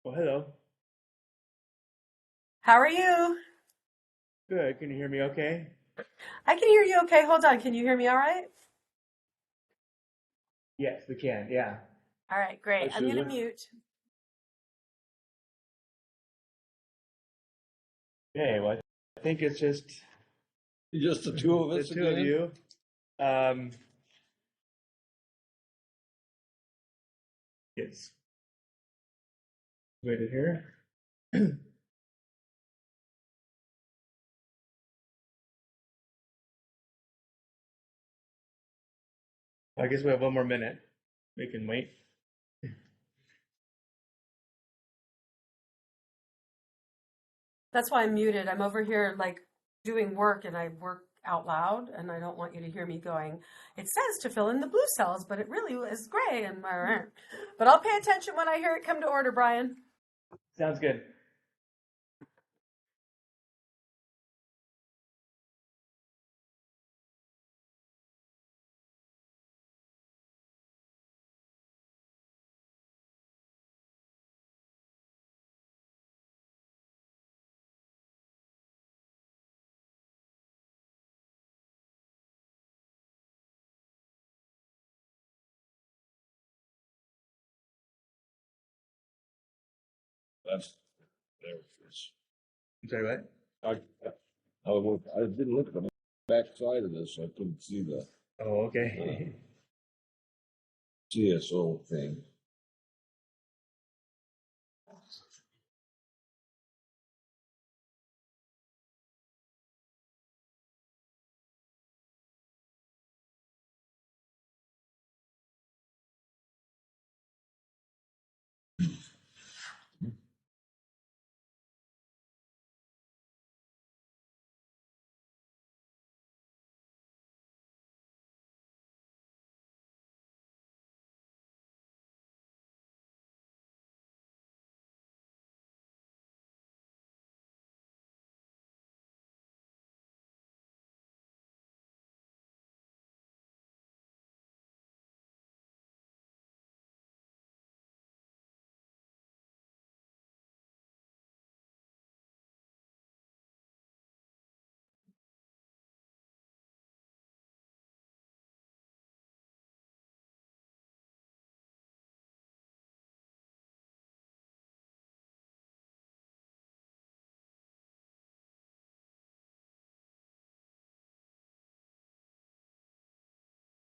Oh, hello. How are you? Good. Can you hear me okay? I can hear you okay. Hold on. Can you hear me all right? Yes, we can. Yeah. All right, Hi, great. I'm going to Susan. mute. Okay, well, I think it's just Just the two of the us two of again? you. Um, it's waited here. I guess we have one more minute. We can wait. That's why I'm muted. I'm over here like doing work and I work out loud and I don't want you to hear me going, it says to fill in the blue cells, but it really is gray and but I'll pay attention when I hear it come to order, Brian. Sounds good. That's, there it is. I'm sorry, what? I, I didn't look at the back side of this, so I couldn't see the Oh, okay. CSO thing.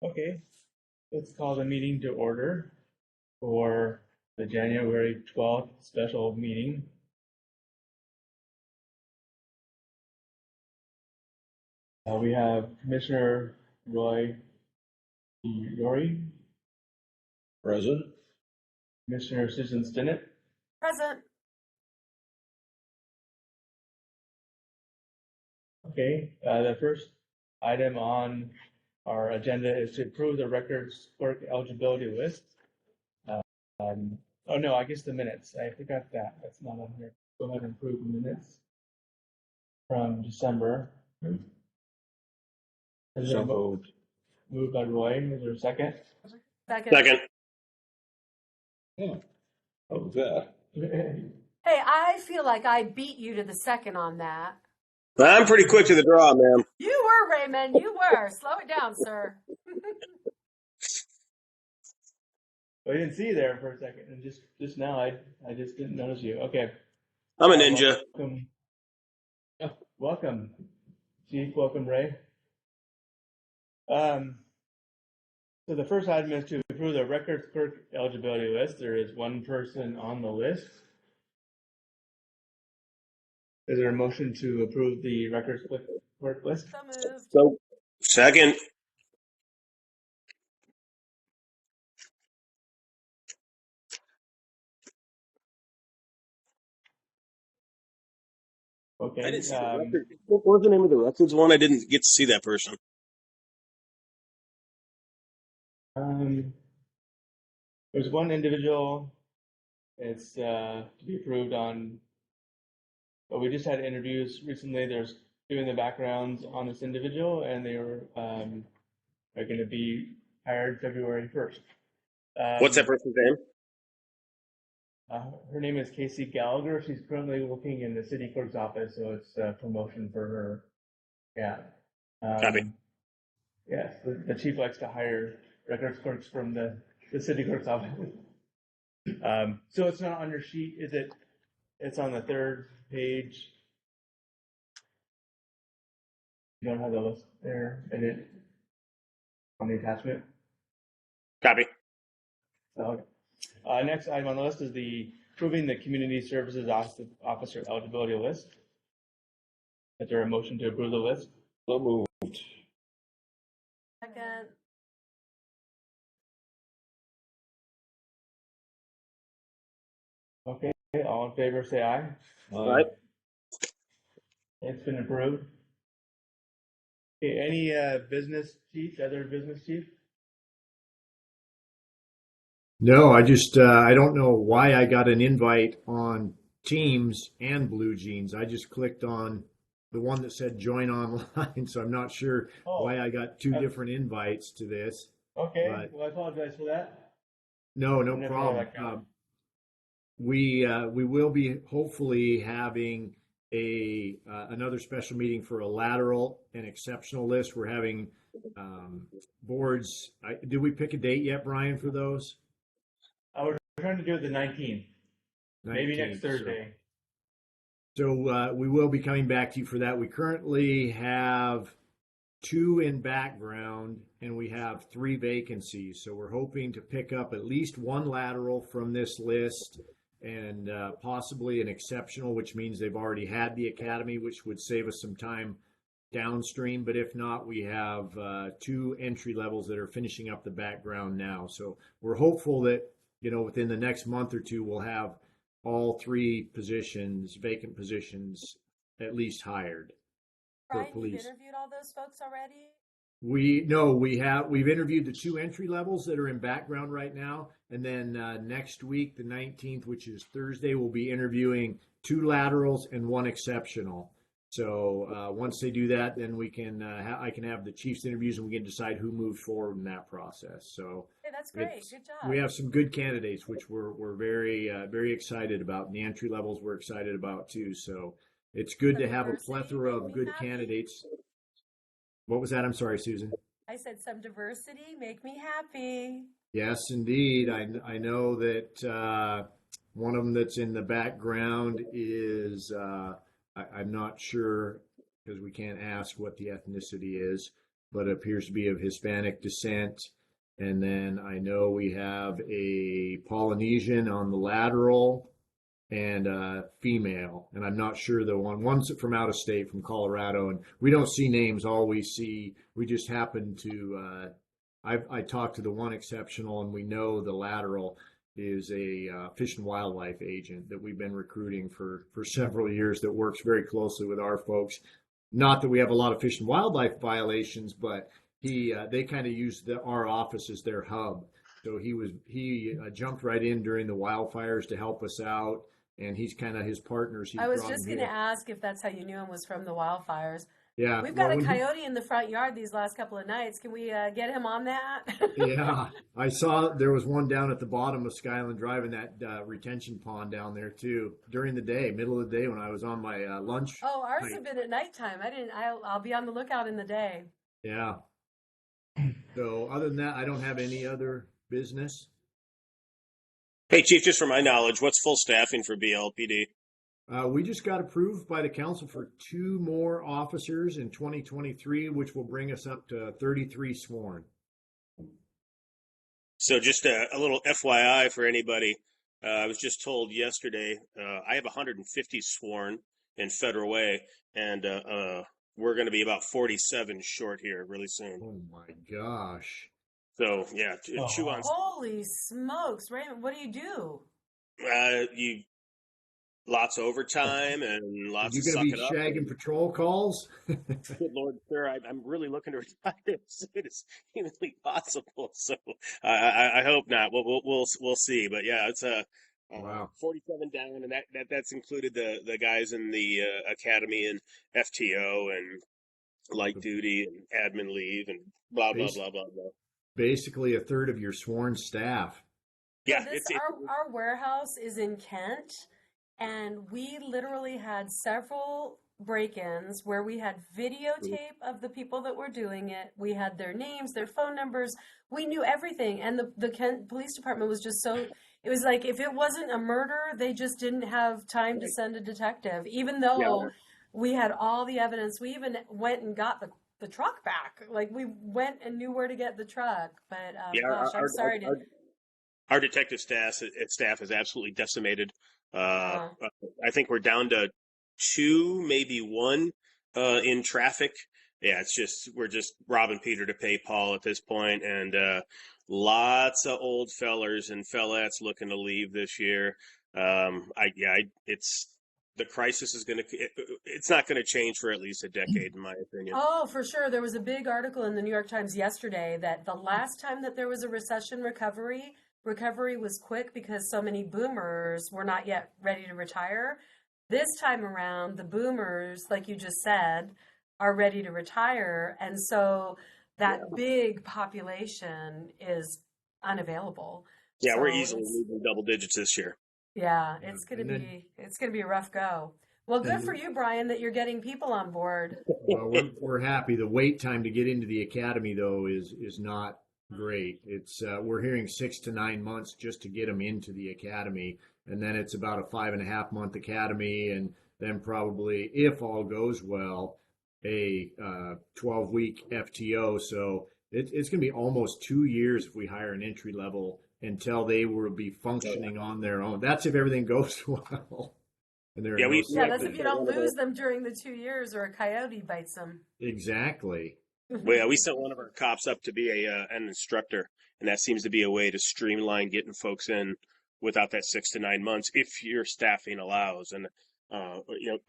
Okay. Let's call the meeting to order for the January 12th special meeting. We have Commissioner Rory, Present? Commissioner Susan Stinnett, Present. okay, the first item on our agenda is to approve the records clerk eligibility list. Oh no, I guess the minutes. I forgot that. That's not on here. Go ahead and approve the minutes from December. Is there So a moved. moved by Roy? Is there a second? Second. Second. Yeah. How was that? Hey, I feel like I beat you to the second on that. I'm pretty quick to the draw, man. You were, Raymond. You were. Slow it down, sir. I didn't see you there for a second, and just now I just didn't notice you. Okay, I'm a ninja. welcome, welcome, Chief. Welcome, Ray. Um, so the first item is to approve the records clerk eligibility list. There is one person on the list. Is there a motion to approve the records clerk list? So moved. So, second. I didn't Okay. see the record. What was the name of the records one? I didn't get to see that person. Um, there's one individual. It's to be approved on. But we just had interviews recently. There's doing the backgrounds on this individual, and they are going to be hired February 1st. What's that person's name? Her name is Casey Gallagher. She's currently working in the city clerk's office, so it's a promotion for her. Yeah. Copy. Yes, the chief likes to hire records clerks from the city clerk's office. So it's not on your sheet, is it? It's on the third page. You don't have the list there, and it on the attachment. Copy. So, next item on the list is the approving the community services officer eligibility list. Is there a motion to approve the list? So moved. Second. Okay, all in favor, say aye. Right. It's been approved. Okay, any business chief, other business chief? No, I don't know why I got an invite on Teams and Blue Jeans. I just clicked on the one that said join online, so I'm not sure why I got two different invites to this. Okay, But well, I apologize for that. no, I no never had problem. that comment. We will be hopefully having another special meeting for a lateral and exceptional list. We're having boards. Did we pick a date yet, Brian, for those? We're trying to do it the 19th, maybe 19th, next Thursday. So we will be coming back to you for that. We currently have 2 in background and we have 3 vacancies. So we're hoping to pick up at least 1 lateral from this list and possibly an exceptional, which means they've already had the academy, which would save us some time downstream. But if not, we have 2 entry levels that are finishing up the background now. So we're hopeful that, within the next month or two, we'll have all 3 positions, vacant positions, at least hired for Brian, you've police. interviewed all those folks already? We've interviewed the 2 entry levels that are in background right now, and then next week, the 19th, which is Thursday, we'll be interviewing 2 laterals and 1 exceptional. So once they do that, then we can I can have the chief's interviews and we can decide who moves forward in that process. So Hey, that's great. Good job. we have some good candidates, which we're very very excited about. And the entry levels we're excited about too. So it's good Some to have a diversity plethora make of me good happy. candidates. What was that? I'm sorry, Susan. I said some diversity make me happy. Yes, indeed. I know that one of them that's in the background is I'm not sure because we can't ask what the ethnicity is, but it appears to be of Hispanic descent. And then I know we have a Polynesian on the lateral and female, and I'm not sure the one's from out of state, from Colorado, and we don't see names. All we just happen to. I talked to the one exceptional, and we know the lateral is a fish and wildlife agent that we've been recruiting for several years. That works very closely with our folks. Not that we have a lot of fish and wildlife violations, but they kind of use our office as their hub. So he jumped right in during the wildfires to help us out. And he's kind of his partners. I was just going to ask if that's how you knew him was from the wildfires. Yeah. We've got a coyote in the front yard these last couple of nights. Can we get him on that? Yeah. I saw there was one down at the bottom of Skyland Drive in that retention pond down there too during the day, middle of the day when I was on my lunch. Oh, ours have been at nighttime. I'll be on the lookout in the day. Yeah. So other than that, I don't have any other business. Hey, Chief, just for my knowledge, what's full staffing for BLPD? We just got approved by the council for 2 more officers in 2023, which will bring us up to 33 sworn. So just a little FYI for anybody. I was just told yesterday I have 150 sworn in Federal Way, and we're going to be about 47 short here really soon. Oh my gosh. So, yeah, chew on. Holy smokes, Raymond, what do you do? Lots of overtime and lots of Are you sucking going up. to be shagging patrol calls? Good Lord, sir, I'm really looking to retire as soon as humanly possible. So I hope not. We'll see. But yeah, it's Wow. 47 down, and that's included the guys in the academy and FTO and light duty and admin leave and blah blah blah blah blah. Basically a third of your sworn staff. Yeah, Yeah, this our warehouse is in Kent, and we literally had several break-ins where we had videotape of the people that were doing it. We had their names, their phone numbers. We knew everything, and the Kent Police Department was just so. It was like if it wasn't a murder, they just didn't have time to right. send a detective, even Yeah, though we had all the evidence. We even went and got the truck back. Like we went and knew where to get the truck. But yeah. gosh, I'm sorry to. Our detective staff is absolutely decimated. Uh, Yeah. I think we're down to two, maybe one, in traffic. Yeah, we're just robbing Peter to pay Paul at this point, and lots of old fellers and fellettes looking to leave this year. It's the crisis is it's not gonna change for at least a decade, in my opinion. Oh, for sure. There was a big article in the New York Times yesterday that the last time that there was a recession recovery was quick because so many boomers were not yet ready to retire. This time around, the boomers, like you just said, are ready to retire. And so that big population is unavailable. Yeah, we're So easily losing double digits this year. yeah, Yeah. it's gonna be a rough go. Well, good for And you, Brian, that you're getting people on board. well, we're happy. The wait time to get into the academy though is not great. It's we're hearing 6 to 9 months just to get them into the academy, and then it's about a 5.5 month academy, and then probably, if all goes well, a 12-week FTO. So it's going to be almost 2 years if we hire an entry level until they will be functioning on their own. That's if everything goes well. And there are Yeah, no Yeah, we that's if setbacks. you don't lose them during the 2 years or a coyote bites them. Exactly. we sent one of our cops up to be an instructor, and that seems to be a way to streamline getting folks in without that 6 to 9 months, if your staffing allows. And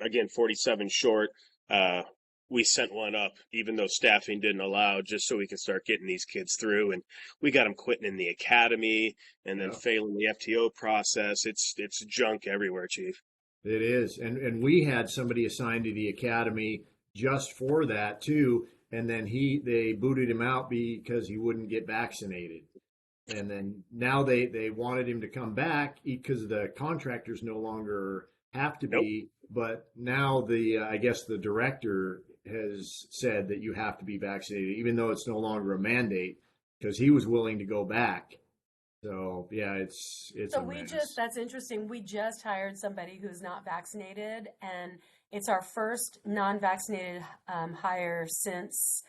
again, 47 short. Uh, we sent one up, even though staffing didn't allow, just so we could start getting these kids through. And we got them quitting in the academy and then Yeah. failing the FTO process. It's junk everywhere, Chief. It is. And we had somebody assigned to the academy just for that too. And then they booted him out because he wouldn't get vaccinated. And then now they wanted him to come back because the contractors no longer have to Nope. be. But now I guess the director has said that you have to be vaccinated, even though it's no longer a mandate, because he was willing to go back. So yeah, it's So a mess. that's interesting. We just hired somebody who's not vaccinated, and it's our first non-vaccinated hire since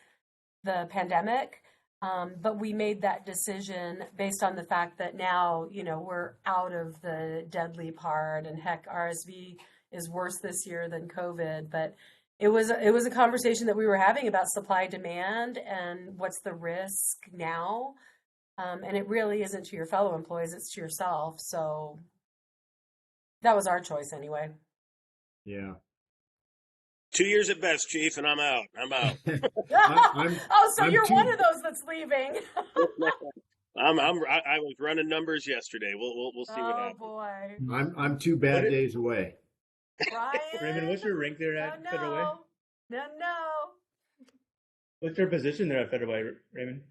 the pandemic. But we made that decision based on the fact that now, we're out of the deadly part, and heck, RSV is worse this year than COVID. But it was a conversation that we were having about supply demand and what's the risk now. And it really isn't to your fellow employees, it's to yourself. So that was our choice anyway. Yeah. 2 years at best, Chief, and I'm out. I'm out. Oh, so I'm you're one too of those that's leaving. I was running numbers yesterday. We'll see what Oh happens. boy. I'm 2 bad days away. Raymond, what's your Brian. rank there Oh at Federal Way? no. What's your position there at Federal Way, Raymond?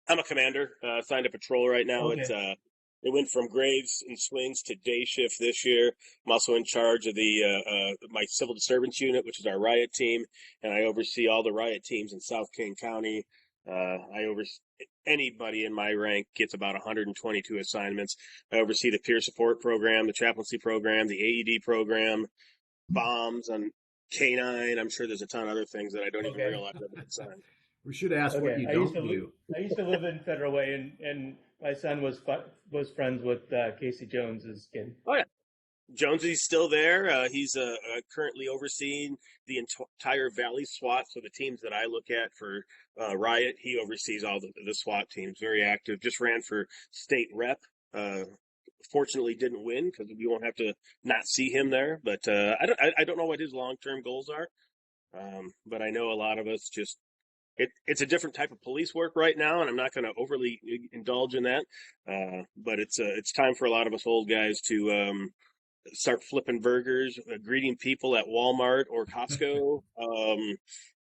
I'm a commander, assigned to patrol right now. Okay. It went from graves and swings to day shift this year. I'm also in charge of my civil disturbance unit, which is our riot team, and I oversee all the riot teams in South King County. I oversee anybody in my rank gets about 122 assignments. I oversee the peer support program, the chaplaincy program, the AED program, bombs on K9. I'm sure there's a ton of other things that I don't even Okay. realize I've been assigned. We should ask what Okay. you I used don't to do. I used to live in Federal Way, and my son was friends with Casey Jones's kid. Oh yeah. Jonesy's still there. He's currently overseeing the entire Valley SWAT. So the teams that I look at for Riot, he oversees all the SWAT teams. Very active. Just ran for state rep. Fortunately, didn't win because we won't have to not see him there. But I don't know what his long-term goals are. But I know a lot of us it's a different type of police work right now, and I'm not going to overly indulge in that. But it's time for a lot of us old guys to start flipping burgers, greeting people at Walmart or Costco.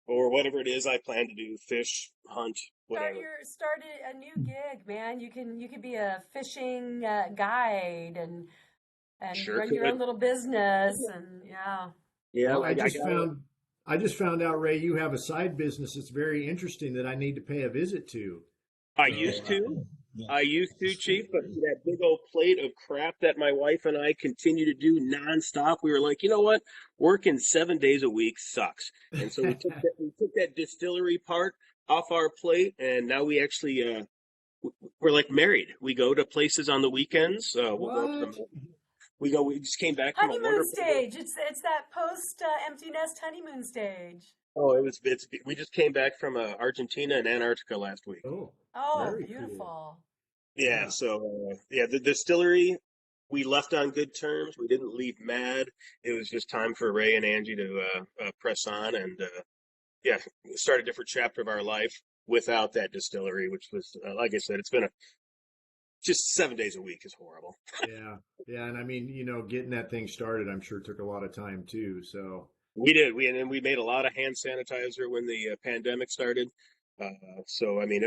or whatever it is I plan to do, fish, hunt, whatever. Start a new gig, man. You could be a fishing guide and Sure run your own could. little business and yeah. Yeah, Well, I got it. I just found out, Ray, you have a side business that's very interesting that I need to pay a visit to. I So, used to. I used to, Chief, but for that big old plate of crap that my wife and I continue to do nonstop, we were like, you know what? Working 7 days a week sucks. And so we took that distillery part off our plate, and now we actually we're like married. We go to places on the weekends. We'll go up to the what? we go. We just came back from a Honeymoon wonderful. stage. It's that post empty nest honeymoon stage. Oh, we just came back from Argentina and Antarctica last week. Oh, Oh, very cool. beautiful. Yeah, Yeah. so the distillery, we left on good terms. We didn't leave mad. It was just time for Ray and Angie to press on and yeah, start a different chapter of our life without that distillery, which was like I said, it's been just 7 days a week is horrible. Yeah. Yeah. And I mean, getting that thing started, I'm sure took a lot of time too. So, We did. We made a lot of hand sanitizer when the pandemic started. So I mean,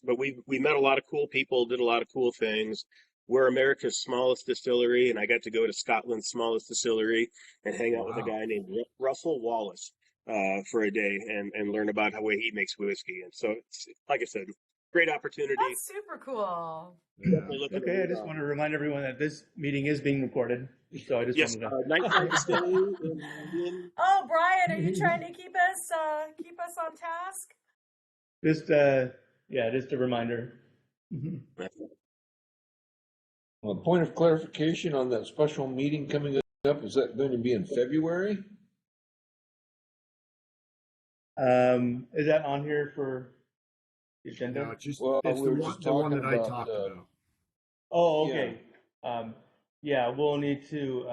but we met a lot of cool people, did a lot of cool things. We're America's smallest distillery, and I got to go to Scotland's smallest distillery and hang out with a wow. guy named Russell Wallace for a day and learn about how he makes whiskey. And so, it's like I said, great opportunity. That's super cool. Yeah. Definitely looking to Okay, I move just on. want to remind everyone that this meeting is being recorded. So I just Yes, wanted to. Nighttime Distillery in Oh, Brian, are you trying to keep us on task? Just yeah, just a reminder. A point of clarification on that special meeting coming up, is that going to be in February? Is that on here for the agenda? No, it's just Well, it's we were the just one talking that I about, talked about. Oh, okay. Yeah, we'll need to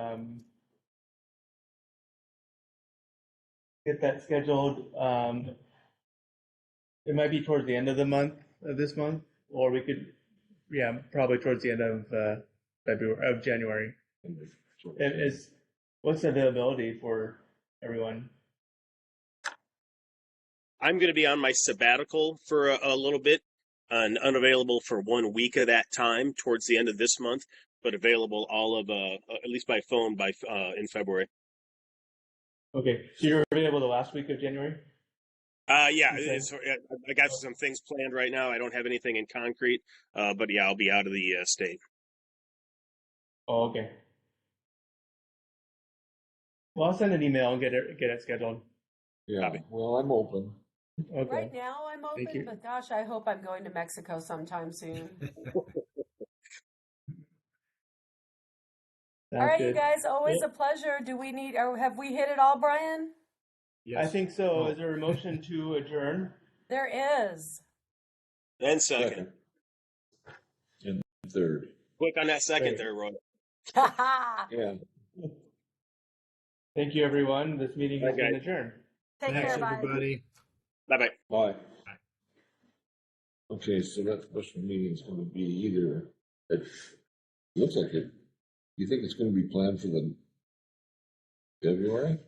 get that scheduled. It might be towards the end of this month, or we could, yeah, probably towards the end of January. What's the availability for everyone? I'm going to be on my sabbatical for a little bit and unavailable for 1 week of that time towards the end of this month, but available all of at least by phone in February. Okay, so you're available the last week of January? Yeah, Okay. I got some things planned right now. I don't have anything in concrete, but yeah, I'll be out of the state. Oh, okay. Well, I'll send an email and get it scheduled. Yeah, Copy. well, I'm open. Okay. Right now I'm Thank open, you. but gosh, I hope I'm going to Mexico sometime soon. All Sounds right, you good. guys, always Well, a pleasure. Do we need, or have we hit it all, Brian? I Yes. think so. Oh, Is there a motion to adjourn? There is. And second. And third. Click on that second Great. there, Roy. Yeah. Thank you, everyone. This meeting has Okay. been adjourned. Take thanks, care, bye. everybody. Bye-bye. Bye. Okay, so that special meeting is going to be either, it looks like it, you think it's going to be planned for the February?